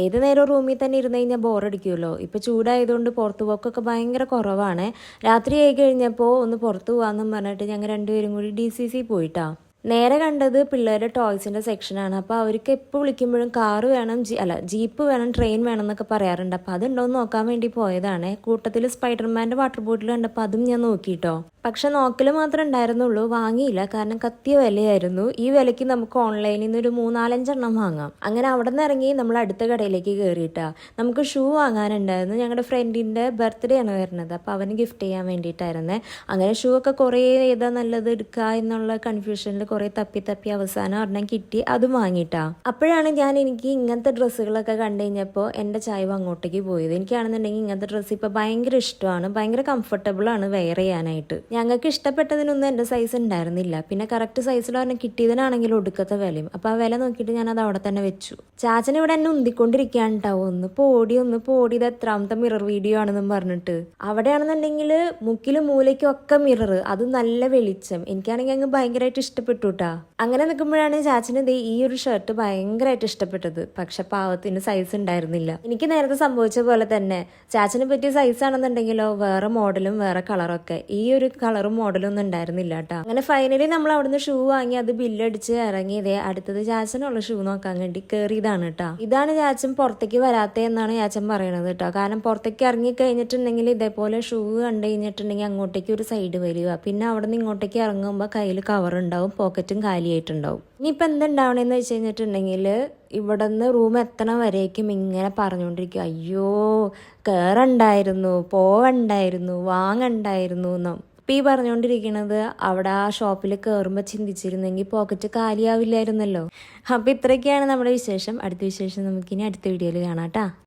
ഏത് നേരം റൂമിൽ തന്നെ ഇരുന്ന് കഴിഞ്ഞാൽ ബോറടിക്കുമല്ലോ. ഇപ്പോൾ ചൂടായതുകൊണ്ട് പുറത്തു പോക്കൊക്കെ ഭയങ്കര കുറവാണ്. രാത്രി ആയി കഴിഞ്ഞപ്പോൾ ഒന്ന് പുറത്ത് പോകാമെന്നും പറഞ്ഞിട്ട് ഞങ്ങൾ രണ്ടുപേരും കൂടി DCC പോയിട്ടാ. നേരെ കണ്ടത് പിള്ളേരുടെ ടോയ്സിൻ്റെ സെക്ഷനാണ്. അപ്പോൾ അവർക്ക് എപ്പോൾ വിളിക്കുമ്പോഴും കാറ് വേണം, ജീപ്പ് വേണം, ട്രെയിൻ വേണം എന്നൊക്കെ പറയാറുണ്ട്. അപ്പോൾ അതുണ്ടോയെന്ന് നോക്കാൻ വേണ്ടി പോയതാണ്. കൂട്ടത്തിൽ സ്പൈഡർമാൻ്റെ വാട്ടർ ബോട്ടിൽ കണ്ടപ്പോൾ അതും ഞാൻ നോക്കിയിട്ടോ. പക്ഷെ നോക്കൽ മാത്രമേ ഉണ്ടായിരുന്നുള്ളൂ, വാങ്ങിയില്ല. കാരണം കത്തിയ വിലയായിരുന്നു. ഈ വിലയ്ക്ക് നമുക്ക് ഓൺലൈനിൽ നിന്ന് ഒരു 3-4-5 വാങ്ങാം. അങ്ങനെ അവിടെ നിന്ന് ഇറങ്ങി നമ്മൾ അടുത്ത കടയിലേക്ക് കയറിയിട്ടാ. നമുക്ക് ഷൂ വാങ്ങാനുണ്ടായിരുന്നു. ഞങ്ങളുടെ ഫ്രണ്ടിൻ്റെ ബർത്ത്ഡേ ആണ് വരുന്നത്. അപ്പോൾ അവന് ഗിഫ്റ്റ് ചെയ്യാൻ വേണ്ടിയിട്ടായിരുന്നേ. അങ്ങനെ ഷൂ ഒക്കെ കുറേ ഏതാ നല്ലത് എടുക്കുക എന്നുള്ള കൺഫ്യൂഷനിൽ കുറേ തപ്പി അവസാനം ഒരെണ്ണം കിട്ടി, അതും വാങ്ങിയിട്ടാ. അപ്പോഴാണ് എനിക്ക് ഇങ്ങനത്തെ ഡ്രസ്സുകളൊക്കെ കണ്ടു കഴിഞ്ഞപ്പോൾ എൻ്റെ ചായ്വ് അങ്ങോട്ടേക്ക് പോയത്. എനിക്കാണെന്നുണ്ടെങ്കിൽ ഇങ്ങനത്തെ ഡ്രസ്സ് ഇപ്പോൾ ഭയങ്കര ഇഷ്ടമാണ്, ഭയങ്കര കംഫർട്ടബിളാണ് വെയർ ചെയ്യാനായിട്ട്. ഞങ്ങൾക്ക് ഇഷ്ടപ്പെട്ടതിനൊന്നും എൻ്റെ സൈസ് ഉണ്ടായിരുന്നില്ല. പിന്നെ കറക്റ്റ് സൈസിൽ പറഞ്ഞാൽ കിട്ടിയതിനാണെങ്കിലും ഒടുക്കത്തെ വിലയും. അപ്പോൾ ആ വില നോക്കിയിട്ട് ഞാനത് അവിടെ തന്നെ വെച്ചു. ചാച്ചൻ ഇവിടെ എന്നെ ഉന്തിക്കൊണ്ടിരിക്കുകയാണ് കേട്ടോ. ഒന്ന് പോടി ഇത് എത്രാമത്തെ മിറർ വീഡിയോ ആണെന്നും പറഞ്ഞിട്ട്. അവിടെയാണെന്നുണ്ടെങ്കിൽ മുക്കിലും മൂലയ്ക്കും ഒക്കെ മിറർ, അത് നല്ല വെളിച്ചം. എനിക്കാണെങ്കിൽ അങ്ങ് ഭയങ്കരമായിട്ട് ഇഷ്ടപ്പെട്ടു കേട്ടാ. അങ്ങനെ നിൽക്കുമ്പോഴാണ് ചാച്ചന് ഈ ഒരു ഷർട്ട് ഭയങ്കരമായിട്ട് ഇഷ്ടപ്പെട്ടത്. പക്ഷെ പാവത്തിന് സൈസ് ഉണ്ടായിരുന്നില്ല. എനിക്ക് നേരത്തെ സംഭവിച്ച പോലെ തന്നെ ചാച്ചന് പറ്റിയ സൈസ് ആണെന്നുണ്ടെങ്കിലോ വേറെ മോഡലും വേറെ കളറൊക്കെ, ഈ ഒരു കളറും മോഡലും ഒന്നും ഉണ്ടായിരുന്നില്ല കേട്ടോ. അങ്ങനെ ഫൈനലി നമ്മൾ അവിടുന്ന് ഷൂ വാങ്ങി അത് ബില്ലടിച്ച് ഇറങ്ങിയതേ. അടുത്തത് ചാച്ചനുള്ള ഷൂ നോക്കാൻ വേണ്ടി കയറിയതാണ് കേട്ടോ. ഇതാണ് ചാച്ചൻ പുറത്തേക്ക് വരാത്തേ എന്നാണ് ചാച്ചൻ പറയണത് കേട്ടോ. കാരണം പുറത്തേക്ക് ഇറങ്ങി കഴിഞ്ഞിട്ടുണ്ടെങ്കിൽ ഇതേപോലെ ഷൂ കണ്ടു കഴിഞ്ഞിട്ടുണ്ടെങ്കിൽ അങ്ങോട്ടേക്ക് ഒരു സൈഡ് വരിക, പിന്നെ അവിടെ നിന്ന് ഇങ്ങോട്ടേക്ക് ഇറങ്ങുമ്പോൾ കയ്യിൽ കവർ ഉണ്ടാവും, പോക്കറ്റും കാലിയായിട്ടുണ്ടാവും. ഇനിയിപ്പോൾ എന്തുണ്ടാവണമെന്ന് വെച്ച് കഴിഞ്ഞിട്ടുണ്ടെങ്കിൽ ഇവിടെ നിന്ന് റൂം എത്തണം വരേക്കും ഇങ്ങനെ പറഞ്ഞുകൊണ്ടിരിക്കും, അയ്യോ കയറണ്ടായിരുന്നു, പോവണ്ടായിരുന്നു, വാങ്ങണ്ടായിരുന്നു എന്നും. ഇപ്പം ഈ പറഞ്ഞുകൊണ്ടിരിക്കുന്നത് അവിടെ ആ ഷോപ്പിൽ കയറുമ്പോൾ ചിന്തിച്ചിരുന്നെങ്കിൽ പോക്കറ്റ് കാലിയാവില്ലായിരുന്നല്ലോ. അപ്പോൾ ഇത്രയൊക്കെയാണ് നമ്മുടെ വിശേഷം. അടുത്ത വിശേഷം നമുക്കിനി അടുത്ത വീഡിയോയിൽ കാണാം കേട്ടോ.